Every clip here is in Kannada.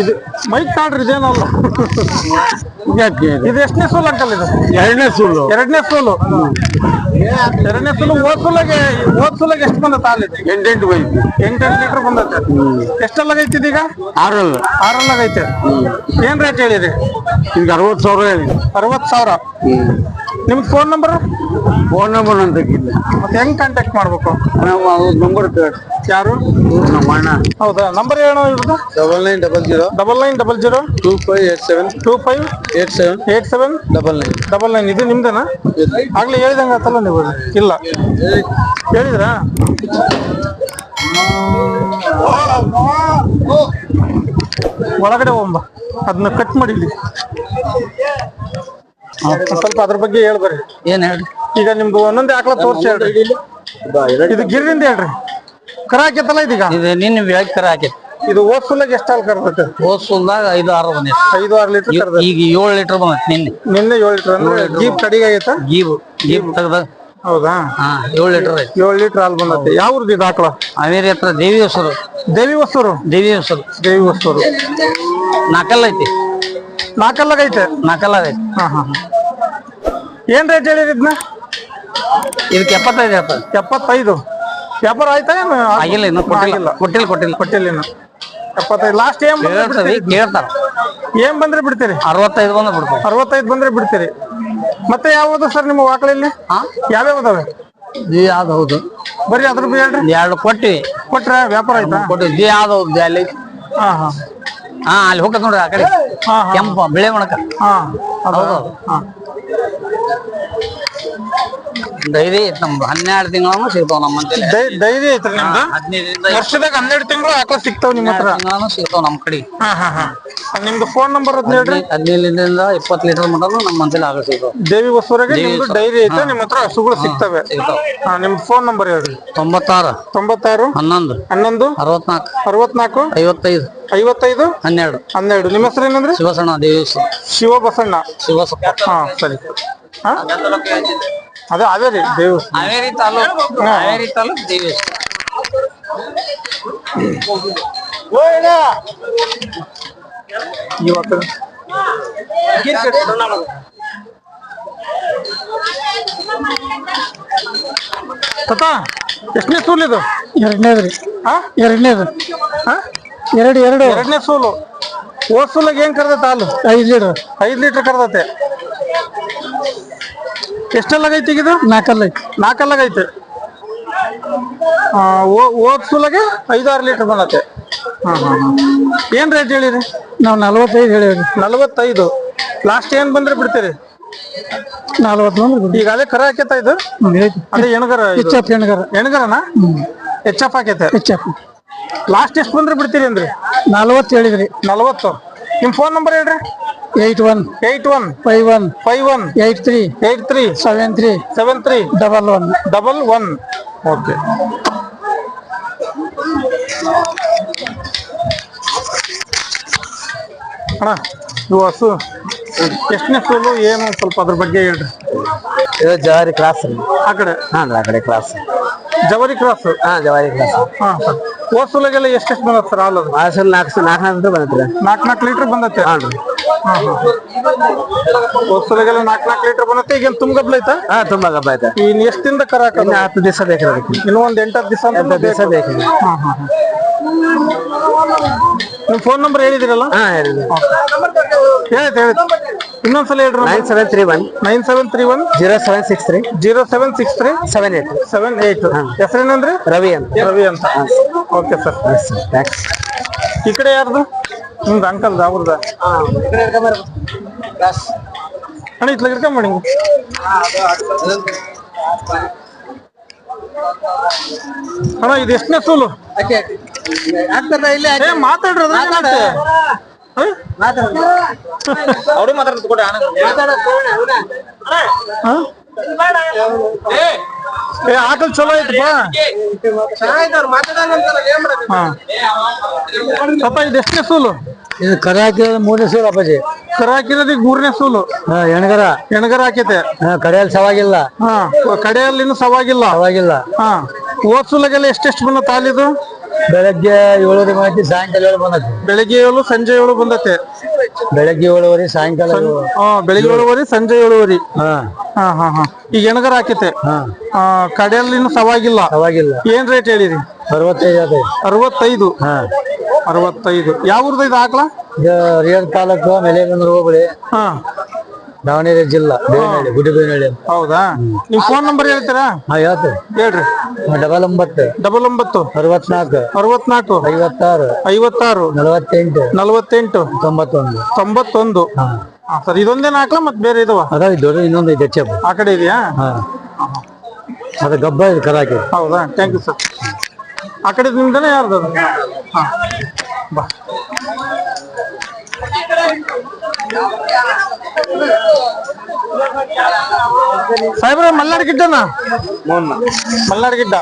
ಇದು ಮೈಕ್ ತಾಡ್ರಿ ಇದೇನಲ್ಲ. ಇದು ಎಷ್ಟನೇ ಸೋಲು ಅಂಕಲ್ ಇದು? ಎರಡನೇ ಸುಳ್ಳು. ಎರಡನೇ ಸೋಲು. ಎರಡನೇ ಸೋಲು. ಹೋದ್ ಸೋಲಾಗ ಎಷ್ಟು ಬಂದತ್ತ ಹಾಲಿದೆ? 8 ಬೈತಿ. 8 ಲೀಟರ್ ಬಂದತ್ತೆ. ಎಷ್ಟೆಲ್ಲಾಗೈತಿ ಈಗ? 6 ಐತೆ. ಏನ್ ರೇಟ್ ಹೇಳಿರಿ? ಈಗ 60,000 ಹೇಳಿ. 60,000. ನಿಮ್ದು ಫೋನ್ ನಂಬರ್ ಅಂತ ಮತ್ತೆ ಹೆಂಗ್ ಕಾಂಟ್ಯಾಕ್ಟ್ ಮಾಡ್ಬೇಕು? ನಂಬರ್ ಯಾರು? ನಮ್ಮ ಅಣ್ಣ. ಹೌದಾ? ನಂಬರ್ ಹೇಳೋ ಇವ್ರದ್ದು? 9900 2587 ಇದು ನಿಮ್ದೇನಾ? ಆಗ್ಲೇ ಹೇಳಿದಂಗ ಆತಲ್ಲ ನೀವು? ಇಲ್ಲ ಹೇಳಿದ್ರಾ? ಒಳಗಡೆ ಹೋಗ್ಬ, ಅದನ್ನ ಕಟ್ ಮಾಡಿದ್ವಿ. ಸ್ವಲ್ಪ ಅದ್ರ ಬಗ್ಗೆ ಹೇಳ್ಬರಿ. ಏನ್ ಹೇಳ್ರಿ? ಈಗ ನಿಮ್ದು ಒಂದೊಂದೇ ಆಕಳ ತೋರ್ಸಿ ಹೇಳ್ರಿ. ಇದು ಗಿರಿಂದ ಹೇಳ್ರಿ. ಕರ ಹಾಕೈತಲ್ಲ ಇದೀಗ? ಇದು ನಿನ್ನ ಬೆಳಗ್ಗೆ ಕರ ಹಾಕೈತಿ. ಇದು ಓದ್ಸುಲಾಗ ಎಷ್ಟು ಹಾಲು ಕರ್ದತ್ತೆ? ಓದ್ಸುಲ್ದಾಗ 5-6 ಬಂದೈತಿ. 5-6 ಲೀಟರ್ ಕರ್ದ. ಈಗ 7 ಲೀಟರ್ ಬಂದೈತಿ. ನಿನ್ನೆ 7 ಲೀಟರ್ ಅಂದ್ರೆ ಜೀಪ್ ಕಡಿಗೆ ಆಗೈತ? ಜೀಪ್ ತೆಗ್ದಾಗ. ಹೌದಾ? 7 ಲೀಟರ್ ಐತಿ. 7 ಲೀಟರ್ ಹಾಲು ಬಂದತ್ತೆ. ಯಾವ ಊರ್ದು ಇದು ಆಕಳ? ಹಾವೇರಿ ಹತ್ರ ದೇವಿ ಹೊಸೂರು. ನಾಕಲ್ ಐತಿ. ನಾಲ್ಕಲ್ಲಾಗ ಐತೆ. ಏನ್ ರೇಟ್ ಹೇಳಿರಿ ಇದನ್ನ? ಇದಕ್ಕೆ 75 ಹೇಳ್ತಾರೆ. 75. ವ್ಯಾಪಾರ ಆಯ್ತಾ? ಆಗಿಲ್ಲ ಇನ್ನು. ಕೊಟ್ಟಿಲ್ಲ ಇನ್ನು. 75. ಲಾಸ್ಟ್ ಏನ್ ಕೇಳ್ತಾರ? ಏನ್ ಬಂದ್ರೆ ಬಿಡ್ತೀರಿ? 65 ಬಂದ್ರೆ ಬಿಡ್ತೀವಿ. 65 ಬಂದ್ರೆ ಬಿಡ್ತೀರಿ. ಮತ್ತೆ ಯಾವ್ದು ಸರ್ ನಿಮ್ಮ ಆಕಳಲ್ಲಿ? ಯಾವ್ಯಾವ ಅದಾವೆ? ಯಾವ್ದು? ಹೌದು, ಬರ್ರಿ ಅದ್ರ ಬಗ್ಗೆ ಹೇಳ್ರಿ. 2 ಕೊಟ್ಟಿವಿ. ಕೊಟ್ರೆ ವ್ಯಾಪಾರ ಆಯ್ತಾ? ಕೊಟ್ಟಿವಿ. ಯಾವ್ದು ಅಲ್ಲಿ? ಅಲ್ಲಿ ಹೋಗತ್ ನೋಡ್ರಿ ಆ ಕಡೆ. ಕೆಂಪ ಬಿಳೆ ಒಣಕ. ಡೈರಿ ನಮ್ದು 12 ತಿಂಗಳೂ ಸಿಗ್ತಾವ ನಮ್ಮ ಮಂತಲ್ಲಿ. ಡೈರಿ ಐತ್ರಿ ನಿಮ್ದು? 15 ವರ್ಷದಾಗ 12 ತಿಂಗಳು ಆಕಳ ಸಿಗ್ತಾವ ನಿಮ್ಮ ಹತ್ರ? ಸಿಗ್ತಾವ ನಮ್ಮ ಕಡೆ. ನಿಮ್ದು ಫೋನ್ ನಂಬರ್ ಅದ್ ಹೇಳ್ರಿ. 15 20 ಲೀಟರ್ ಮಟನು ನಮ್ಮ ಮಂತಲ್ಲಿ ಆಗ ಸಿಗ್ತಾವ. ದೇವಿ ಹೊಸೂರಾಗೆ ನಿಮ್ದು ಡೈರಿ ಐತೆ, ನಿಮ್ಮ ಹತ್ರ ಹಸುಗಳು ಸಿಗ್ತವೆ. ನಿಮ್ದು ಫೋನ್ ನಂಬರ್ ಹೇಳ್ರಿ. 96 11 64 55 12. ನಿಮ್ಮ ಹೆಸರು ಏನಂದ್ರೆ? ಶಿವಸಣ್ಣ ದೇವಿ. ಶಿವಬಸಣ್ಣ. ಸರಿ. ಅದೇ ಹಾವೇರಿ ತಾಲೂಕು ದೇವಿ. ಎಷ್ಟನೇ ಸೂಲ್ ಇದು? ಎರಡನೇದ್ರಿ. ಎರಡನೇ ಸೂಲು. ಹೋದ್ ಸೂಲಾಗ ಏನ್ ಕರ್ದೈತೆ ಹಾಲು? 5 ಲೀಟರ್ ಕರ್ದತೆ. ಎಷ್ಟೆಲ್ಲಾಗೈತಿ ಇದು? 4 ಐತೆ. ಹೋದ್ ಸೂಲಾಗೆ 5-6 ಲೀಟರ್ ಬಂದತೆ. ಏನ್ ರೇಟ್ ಹೇಳಿರಿ? ನಾವು 45 ಹೇಳಿವ್ರಿ. 45. ಲಾಸ್ಟ್ ಏನ್ ಬಂದ್ರೆ ಬಿಡ್ತೀರಿ? 40 ಬಂದ್ರೆ. ಈಗ ಅದೇ ಕರ ಹಾಕೈತ ಇದು? ಅದೇ ಎಣಗರ? ಎಣಗರನ? HF ಹಾಕೈತೆ. ಲಾಸ್ಟ್ ಎಷ್ಟು ಬಂದ್ರೆ ಬಿಡ್ತೀರಿ ಅಂದ್ರಿ? 40 ಹೇಳಿದ್ರಿ. 40. ನಿಮ್ ಫೋನ್ ನಂಬರ್ ಹೇಳ್ರಿ. 81 51 83 73 11. ಓಕೆ. ಅಣ್ಣ ಇವು ಹಸು ಎಷ್ಟನೇ ಸೋಲು ಏನು ಸ್ವಲ್ಪ ಅದ್ರ ಬಗ್ಗೆ ಹೇಳ್ರಿ. ಜವಾರಿ ಕ್ರಾಸ್. ಆ ಕಡೆ ಕ್ರಾಸ್. ಜವಾರಿ ಕ್ರಾಸ್. ಜವಾರಿ ಕ್ರಾಸ್. ಹೋದ್ ಸೋಲಾಗೆಲ್ಲ ಎಷ್ಟೆಷ್ಟು ಬಂದತ್ ಸರ್ ಹಾಲು? 4 ಬಂದೈತ್ರಿ. 4 ಲೀಟರ್ ಬಂದತ್ತೆ. ಹೋದ್ ಸೋಲಾಗೆಲ್ಲ 4 ಲೀಟರ್ ಬಂದತ್ತೆ. ಈಗ ತುಂಬ ಗಬ್ಲ ಐತಾ? ತುಂಬಾ ಗಬ್ಬ ಐತೆ. ಇನ್ ಎಷ್ಟಿಂದ ಕರ ಹಾಕೋದು? 10 ದಿವಸ ಬೇಕು. ಇನ್ನು ಒಂದ್ 8-10 ದಿವಸ ಬೇಕು. ನಿಮ್ ಫೋನ್ ನಂಬರ್ ಹೇಳಿದಿರಲ್ಲ? ಹೇಳಿ ಇನ್ನೊಂದ್ಸಲ ಹೇಳ್ರಿ. 9731 0763 78. ಹೆಸರೇನಂದ್ರೆ? ರವಿ ಅಂತ. Okay sir. ಈ ಕಡೆ ಯಾರ್ದು? ನಿಮ್ದು ಅಂಕಲ್ ಅವ್ರದ? ಅಣ್ಣ ಇಟ್ಲ ಇಟ್ಕೊಂಬೇಡಿ. ಅಣ್ಣ ಇದು ಎಷ್ಟನೇ ಸೂಲು? ಮಾತಾಡ್ರಿ. ಅವ್ರು ಮಾತಾಡ್ತಾರೆ. ಆಕಲ್ ಚಲೋ ಐತಪ್ಪ. ಪಾಪ ಇದು ಎಷ್ಟನೇ ಸೂಲು? ಇದು ಕರ ಹಾಕಿರೋದು 3ನೇ ಸೂಲು ಅಪ್ಪಾಜಿ. ಕರ ಹಾಕಿರೋದು 3ನೇ ಸೂಲು. ಎಣಗರ ಹಾಕೈತೆ. ಕಡೆಯಲ್ಲಿ ಸವಾಗಿಲ್ಲ. ಕಡೆಯಲ್ಲಿ ಇನ್ನು ಸವಾಗಿಲ್ಲ. ಸವಾಗಿಲ್ಲ. ಹೋದ್ ಸೂಲಾಗೆಲ್ಲ ಎಷ್ಟೆಷ್ಟು ಬಂದ ತಾಲಿದು? ಬೆಳಗ್ಗೆ 7 ಬಂದೈತಿ, ಸಾಯಂಕಾಲ 7 ಬಂದೈತಿ. ಬೆಳಿಗ್ಗೆ 7 ಸಂಜೆ 7 ಬಂದತೆ. ಬೆಳಗ್ಗೆ 7 ಸಾಯಂಕಾಲ 7. ಬೆಳಿಗ್ಗೆ 7 ಸಂಜೆ 7. ಹಾ ಹಾ ಹಾ ಹಾ. ಈಗ ಎಣಗರ ಹಾಕೈತೆ. ಹಾ ಕಡೆಯಲ್ಲಿ ಇನ್ನು ಸವಾಗಿಲ್ಲ. ಅವಾಗಿಲ್ಲ. ಏನ್ ರೇಟ್ ಹೇಳಿರಿ? 65 ಆದ. 65. ಹಾ 65. ಯಾವ ಊರ್ದ ಇದು ಆಕಳ? ಇದು ರಿಯಲ್ ತಾಲೂಕು ಮೆಲೆಬೆನ್ನೂರು ಹೋಬಳಿ, ಹಾ ದಾವಣಗೆರೆ ಜಿಲ್ಲಾ, ಬೇವಿನಹಳ್ಳಿ, ಗುಡ್ಡಿಬೇವಿನಹಳ್ಳಿ ಅಂತ. ಹೌದಾ? ನಿಮ್ ಫೋನ್ ನಂಬರ್ ಹೇಳ್ತೀರಾ? ಹಾ ಹೇಳ್ತೇವೆ. ಹೇಳ್ರಿ. 99 99 64 64 56 56 48 48 91. 91. ಹಾ ಸರ್ ಇದೊಂದೇನ ಹಾಕ್ಲಾ ಮತ್ ಬೇರೆ ಇದಾವ? ಅದಾವ ದೊಡ್ಡ ಇನ್ನೊಂದು ಐತೆ ಹೆಚ್ಚು. ಆ ಕಡೆ ಇದೆಯಾ? ಹಾ ಅದು ಗಬ್ಬ ಇದು ಕರಾಕಿ. ಹೌದಾ? Thank you sir. ಆ ಕಡೆ ನಿಮ್ದೇನೆ ಯಾರ್ದು? ಹಾ ಬಾ. ಸಾಹೇಬ್ರ ಮಲ್ನಾಡ್ ಗಿಡ್ಡನ? ಮಲ್ನಾಡ್ ಗಿಡ್ಡ.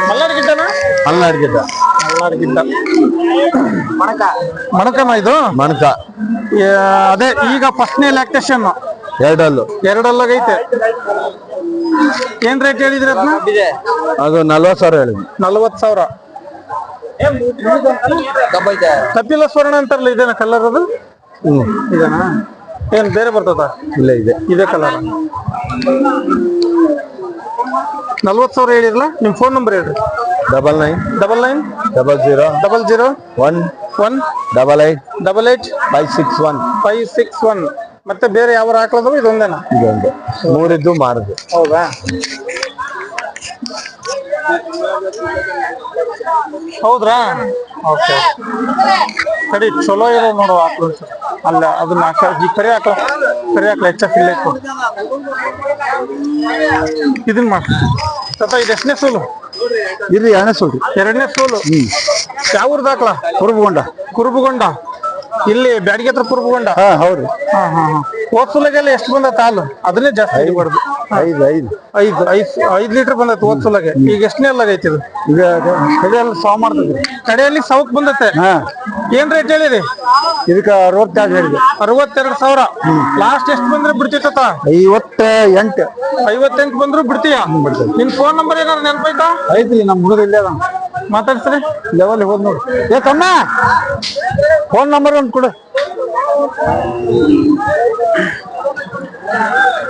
ಮಲ್ನಾಡ್ ಗಿಡ್ಡನ? ಮಲ್ನಾಡ್ ಗಿಡ್ಡ. ಮಲ್ನಾಡ್ ಗಿಡ್ಡ. ಮಣಕನ ಇದು? ಮಣಕ. ಅದೇ ಈಗ ಫಸ್ಟ್ನೇ ಲ್ಯಾಕ್ಟೇಷನ್. 2 ಹಲ್ಲು. 2 ಹಲ್ಲಾಗೈತೆ. ಏನ್ ರೇಟ್ ಹೇಳಿದ್ರಿ ಅದನ್ನ? ಅದು 40,000 ಹೇಳಿದ್ವಿ. 40,000. ಕಪಿಲ ಸ್ವರ್ಣ ಅಂತಾರಲ್ಲ, ಇದೇನ ಕಲರ್ ಅದು? ಇದೇನಾ? ಏನ್ ಬೇರೆ ಬರ್ತದ? ಇಲ್ಲ ಇದೇ ಕಲರ್. 40,000 ಹೇಳಿರಲ್ಲ. ನಿಮ್ ಫೋನ್ ನಂಬರ್ ಹೇಳ್ರಿ. 99 00 00 1 88 88 561. 561. ಮತ್ತೆ ಬೇರೆ ಯಾವ ಹಾಕ್ಲದವ? ಇದೊಂದೇನಾ? ಇದೊಂದು 3 ಇದ್ದು ಮಾರದು. ಹೌದಾ? ಹೌದ್ರಾ? ಓಕೆ. ಕಡಿ ಚಲೋ ಇರೋ ನೋಡು ಹಾಕ್ಲು. ಅಲ್ಲ ಅದನ್ನ ಈ ಕರಿ ಹಾಕ್ಲ ಹೆಚ್ಚ ಇಲ್ಲೇಕು ಇದನ್ ಮಾಡ. ಇದು ಎಷ್ಟನೇ ಸೋಲು? ಇರ್ರಿ 2ನೇ ಸೋಲು. 2ನೇ ಸೋಲು. ಯಾವ ಊರ್ದ ಹಾಕ್ಲ? ಕುರುಬುಗೊಂಡ. ಇಲ್ಲಿ ಬ್ಯಾಡಿಗೆ ಹತ್ರ ಕುರುಬುಗೊಂಡ. ಹಾ ಹೌದು. ಹಾ ಹಾ ಹಾ. ಹೋದ್ಸುಲಗೆಲ್ಲ ಎಷ್ಟು ಬಂದತ್ತ ಹಾಲು? ಅದನ್ನೇ ಜಾಸ್ತಿ ಹಿಡಿಬಾರ್ದು. 5 ಲೀಟರ್ ಬಂದೈತೆ ಹೋದ್ಸುಲಗೆ. ಈಗ ಎಷ್ಟನೇ ಅಲ್ಲಾಗೈತಿ ಇದು? ಈಗ ಕಡೆಯಲ್ಲಿ ಸಾವು ಮಾಡ್ತದೆ. ಕಡೆಯಲ್ಲಿ ಸಾವಕ್ ಬಂದತ್ತೆ. ಹಾ ಏನ್ ರೇಟ್ ಹೇಳಿರಿ? ಇದಕ್ಕೆ 62 ಹೇಳಿದೆ. 62,000. ಲಾಸ್ಟ್ ಎಷ್ಟು ಬಂದ್ರೆ ಬಿಡ್ತಿತ್ತ? 58. 58 ಬಂದ್ರು ಬಿಡ್ತೀಯ? ನಿನ್ ಫೋನ್ ನಂಬರ್ ಏನಾದ್ರು ನೆನಪೈತಾ? ಐತ್ರಿ, ನಮ್ಮ ಹುಡುಗ ಇಲ್ಲೇ ಅದ. ಮಾತಾಡ್ಸ್ರಿ. ಲೆವೆಲ್ ಹೋದ್ ನೋಡಿ. ಏ ತಮ್ಮ, ಫೋನ್ ನಂಬರ್ ಒಂದು ಕೊಡು.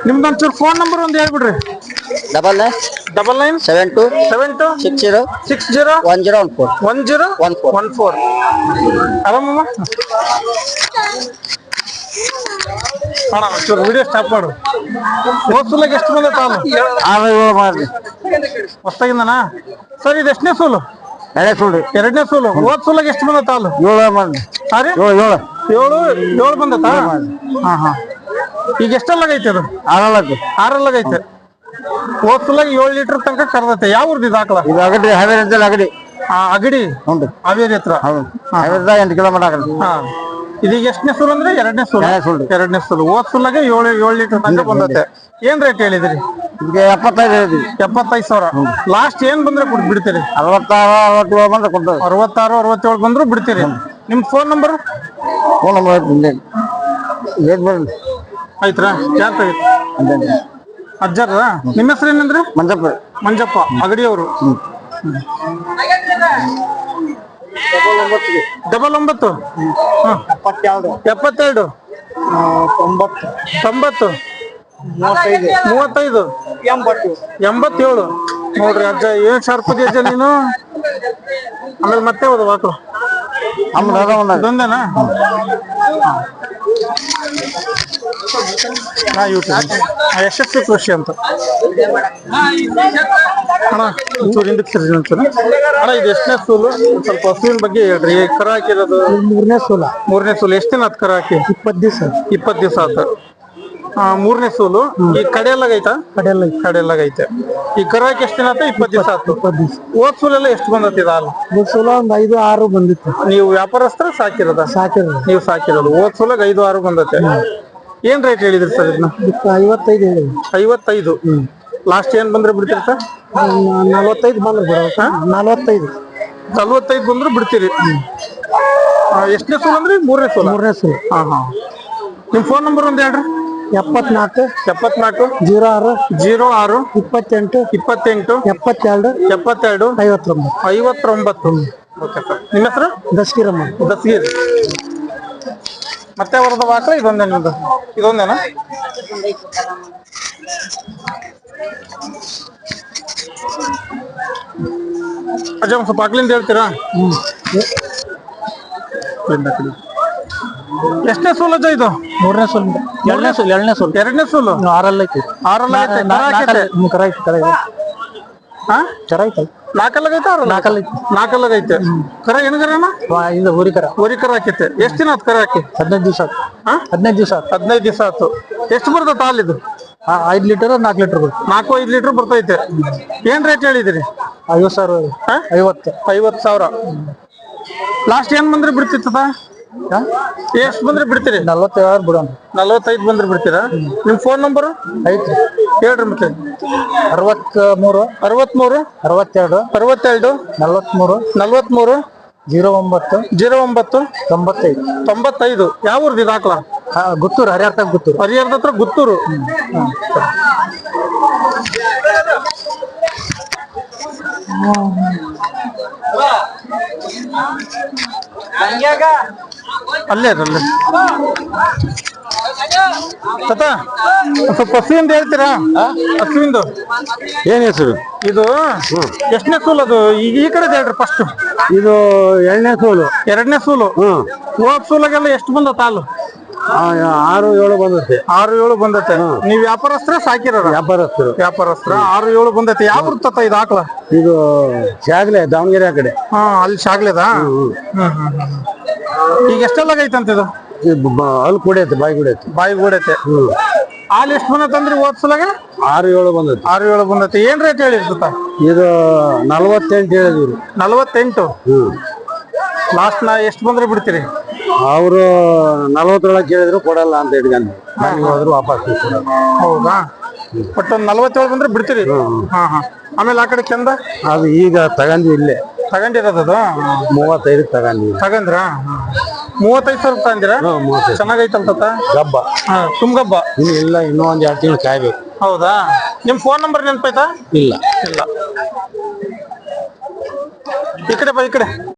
ನಿಮ್ದೊಂಚೂರು ಫೋನ್ ನಂಬರ್ ಒಂದು ಹೇಳ್ಬಿಡ್ರಿ. 99 72 72 60 60 1014 1014. ಆರಾಮಮ್ಮ? ಅಣ್ಣ ಒಂಚೂರು ವಿಡಿಯೋ ಸ್ಟಾಪ್ ಮಾಡು. ಹೋದ್ಸುಲಾಗ ಎಷ್ಟು ಬಂದೈತೆ ಹಾಲು? 6 ಮಾಡ್ರಿ. ಹೊಸ್ತಾಗಿಂದನಾ? ಸರ್ ಇದು ಎಷ್ಟನೇ ಸೋಲು? 2ನೇ ಸೋಲು. 2ನೇ ಸೋಲು. ಹೋದ್ಸುಲಾಗ ಎಷ್ಟು ಬಂದೈತೆ ಹಾಲು? 7 ಮಾಡ್ರಿ. ಹಾ ರೀ? 7 ಬಂದತಾ? ಹಾ ಹಾ. ಈಗ ಎಷ್ಟಲ್ಲಾಗೈತೆ ಅದು? 6 ಹೋದ್ಸುಲಾಗ 7 ಲೀಟರ್ ತನಕ ಕರ್ದೈತೆ. ಯಾವ ಊರ್ದಿದ್ ಹಾಕ್ಲ? ಇದು ಅಗಡಿ, ಹಾವೇರಿ ಅಂತ ಅಗಡಿ. ಅಗಡಿ ಹಾವೇರಿ ಹತ್ರ. ಹಾವೇರಿದ 8 ಕಿಲೋಮೀಟರ್ ಆಗಲ್ಲ. ಹಾ. ಇದೀಗ ಎಷ್ಟನೇ ಸೋಲು ಅಂದ್ರೆ? 2ನೇ ಸೋಲು. 2ನೇ ಸೋಲು. ಹೋದ್ಸುಲಾಗೆ 7 ಲೀಟರ್ ತನಕ ಬಂದೈತೆ. ಏನ್ ರೇಟ್ ಹೇಳಿದ್ರಿ? ಇದಕ್ಕೆ 75 ಹೇಳಿದ್ವಿ. 75,000. ಲಾಸ್ಟ್ ಏನ್ ಬಂದ್ರೆ ಬಿಡ್ತೀರಿ? 66 67 ಬಂದ್ರೆ ಕೊಡ್ತೇವೆ. 66 67 ಬಂದ್ರು ಬಿಡ್ತೀರಿ. ನಿಮ್ ಫೋನ್ ನಂಬರ್? ಫೋನ್ ನಂಬರ್ ಏನ್ ಬರ್ರಿ ಆಯ್ತಾ? ಯಾಕೆ ಅಜ್ಜಾರ? ನಿಮ್ಮ ಹೆಸರು ಏನಂದ್ರೆ? ಮಂಜಪ್ಪ ಅಗಡಿಯವರು. 99 72 90 35 87. ನೋಡ್ರಿ ಅಜ್ಜ, ಏನ್ ಶಾರ್ಪದಿ ಅಜ್ಜ ನೀನು. ಆಮೇಲೆ ಮತ್ತೆ ಹೋದ ವಾಕು ಇದೊಂದೇನಾ? ಯೂಟ್ಯೂಬ್ ಯಶಸ್ವಿ ಕೃಷಿ ಅಂತ. ಅಣ್ಣ ಒಂಚೂರು ಹಿಂದಕ್ಕೆ ಸರಿ ಒಂಚೂರು. ಅಣ್ಣ ಇದು ಎಷ್ಟನೇ ಸೋಲು? ಸ್ವಲ್ಪ ಹಸುವಿನ ಬಗ್ಗೆ ಹೇಳ್ರಿ. ಕರ ಹಾಕಿರೋದು 3ನೇ ಸೋಲ. 3ನೇ ಸೋಲು. ಎಷ್ಟು ದಿನ ಆತ್ ಕರ ಹಾಕಿ? 20 ದಿವಸ. 20 ದಿವಸ ಆತ. 3ನೇ ಸೋಲು. ಈ ಕಡೆಯಲ್ಲಾಗೈತಾ? ಕಡೆಯಲ್ಲಾಗೈತೆ. ಈ ಕರ ಹಾಕಿ ಎಷ್ಟು ದಿನ ಆತ? 20 ದಿವಸ ಆತು. 20 ದಿವಸ. ಹೋದ್ ಸೋಲೆಲ್ಲ ಎಷ್ಟು ಬಂದತ್ತಿದ ಹಾಲು? ಹೋದ್ ಸೋಲ ಒಂದು 5 6 ಬಂದಿತ್ತು. ನೀವು ವ್ಯಾಪಾರಸ್ಥರ ಸಾಕಿರೋದ? ನೀವು ಸಾಕಿರೋದು. ಹೋದ್ ಸೋಲಾಗ 5 6 ಬಂದತ್ತೆ. ಏನ್ ರೇಟ್ ಹೇಳಿದ್ರಿ ಸರ್ ಇದನ್ನ? 55 ಹೇಳಿ. 55. ಲಾಸ್ಟ್ ಏನ್ ಬಂದ್ರೆ ಬಿಡ್ತೀರಿ ಸರ್? 45 ಬಂದ್ರೆ ಬಿಡೋಕ. 45 ಬಂದ್ರು ಬಿಡ್ತೀರಿ. ಎಷ್ಟನೇ ಸೋಲು ಅಂದ್ರೆ? 3ನೇ ಸೋಲು. ಹಾ ಹಾ. ನಿಮ್ ಫೋನ್ ನಂಬರ್ ಒಂದು ಹೇಳ್ರಿ. 74 74 06 06 28 28 72 72 59 59. Okay sir. ನಿಮ್ಮ ಹೆಸರು? ದಸ್ಕಿರಮ್ಮ. ದಸ್ಗೀರ್. ಮತ್ತೆ ಅವರದ ಆಕಳ ಇದೊಂದೇ ನಿಮ್ದು? ಇದೊಂದೇನಾ? ಅಜ್ಜ ಒಂದ್ ಸ್ವಲ್ಪ ಆಕಳಿಂದ ಹೇಳ್ತೀರಾ? ಎಷ್ಟನೇ ಸೂಲು ಅಜ್ಜ ಇದು? 3ನೇ ಸೋಲು, 2ನೇ ಸೋಲು, 2ನೇ ಸೋಲು, 2ನೇ ಸೂಲು. 6 ಐತಿ. 6 ಐತೆ. ಕರ ಹಾಕೈತೆ. ಕರ ಐತಿ, ಕರ ಐತಿ. ಹಾ? ಕರ ಐತಿ. 4 ಐತೆ 6 4 ಐತಿ. 4 ಐತೆ. ಕರ ಏನು ಕರನ? ಇದು ಊರಿ ಕರ. ಊರಿ ಕರ ಹಾಕೈತೆ. ಎಷ್ಟು ದಿನ ಆತ್ ಕರ ಹಾಕಿ? 15 ದಿವಸ ಆಯ್ತು. ಹಾ? 15 ದಿವಸ ಆಯ್ತು. 15 ದಿವಸ ಆಯ್ತು. ಎಷ್ಟು ಬರ್ತೈತೆ ಹಾಲಿದು? 5 ಲೀಟರ್ 4 ಲೀಟರ್ ಬರುತ್ತೆ. 4-5 ಲೀಟರ್ ಬರ್ತೈತೆ. ಏನ್ ರೇಟ್ ಹೇಳಿದಿರಿ? 50,000. ಹಾ? 50,000. ಲಾಸ್ಟ್ ಏನ್ ಬಂದ್ರೆ ಬಿಡ್ತಿತ್ತದ? ಎಷ್ಟು ಬಂದ್ರೆ ಬಿಡ್ತೀರಿ? 47 ಬಿಡೋಣ. 45 ಬಂದ್ರೆ ಬಿಡ್ತೀರಾ? ನಿಮ್ ಫೋನ್ ನಂಬರ್ ಐತ್ರಿ, ಹೇಳ್ರಿ ಮತ್ತೆ. 63 63 62 62 43 43 09 09 95. 95. ಯಾವ ಊರ್ದು ಇದು ಹಾಕ್ಲ? ಗುತ್ತೂರು, ಹರಿಹರ ತಗ ಗುತ್ತೂರು. ಹರಿಹರದ ಹತ್ರ ಗುತ್ತೂರು. ಅಲ್ಲೇ ಅಲ್ಲೇ ತಾತ, ಸ್ವಲ್ಪ ಹಸುವಿಂದ ಹೇಳ್ತೀರಾ? ಹಸುವಿಂದು ಏನ್ ಹೆಸರು? ಇದು ಎಷ್ಟನೇ ಸೂಲು ಅದು? ಈಗ ಈ ಕಡೆ ಹೇಳ್ರಿ ಫಸ್ಟ್. ಇದು 2ನೇ ಸೋಲು. 2ನೇ ಸೂಲು. ಹೋದ್ ಸೂಲಾಗೆಲ್ಲ ಎಷ್ಟು ಬಂದತ್ತ ಹಾಲು? 6-7 ಬಂದತ್ತೆ. 6-7 ಬಂದತ್ತೆ. ನೀವ್ ವ್ಯಾಪಾರಸ್ತ್ರ ಸಾಕಿರ? ವ್ಯಾಪಾರಸ್ಥರು. ವ್ಯಾಪಾರಸ್ತ್ರ. 6-7 ಬಂದತ್ತೆ. ಯಾವ ಬರ್ತತ್ತ ಇದು ಹಾಕ್ಲ? ಇದು ಶಾಗ್ಲೆ, ದಾವಣಗೆರೆ ಆ ಕಡೆ. ಹಾ, ಅಲ್ಲಿ ಶಾಗ್ಲೆದ. ಈಗ ಎಷ್ಟೆಲ್ಲಾಗೈತಂತ ಇದು? ಅಲ್ಲಿ ಕುಡಿಯತ್ತೆ, ಬಾಯಿ ಕುಡಿಯತ್ತೆ. ಬಾಯಿ ಗೂಡೈತೆ. ಹಾಲು ಎಷ್ಟು ಬಂದತ್ತಂದ್ರಿ ಹೋದ್ ಸಲಗ? 6-7 ಬಂದತ್ತೆ. 6-7 ಬಂದತ್ತೆ. ಏನ್ ರೇಟ್ ಹೇಳಿರ್ತತ? ಇದು 48 ಹೇಳಿದ್ರು. 48. ಲಾಸ್ಟ್ ನಾ ಎಷ್ಟು ಬಂದ್ರೆ ಬಿಡ್ತೀರಿ? ಅವರು 40 ಕೇಳಿದ್ರು ಕೊಡಲ್ಲ ಅಂತ ಇಟ್ಕೊಂಡು ಮನೆಗೆ ಹೋದ್ರು ವಾಪಸ್ ಕೊಡಲ್ಲ. ಹೌದಾ? ಬಟ್ ಒಂದ್ 47 ಬಂದ್ರೆ ಬಿಡ್ತೀರಿ? ಹಾ ಹಾ. ಆಮೇಲೆ ಆ ಕಡೆ ಚಂದ ಅದು ಈಗ ತಗೊಂಡ್ವಿ, ಇಲ್ಲೇ ತಗೊಂಡಿರೋದದು? 35 ತಗೊಂಡ್ವಿ. ತಗಂದ್ರ? 35,000 ತಗಂದಿರ? 35. ಚೆನ್ನಾಗೈತಂತ ಗಬ್ಬ. ಹಾ, ತುಂಬಗಬ್ಬ. ಇನ್ನೂ ಒಂದ್ 2 ತಿಂಗಳು ಕಾಯ್ಬೇಕು. ಹೌದಾ? ನಿಮ್ ಫೋನ್ ನಂಬರ್ ನೆನಪಾಯ್ತಾ? ಇಲ್ಲ. ಇಲ್ಲ. ಈ ಕಡೆ ಬಾ, ಈ ಕಡೆ.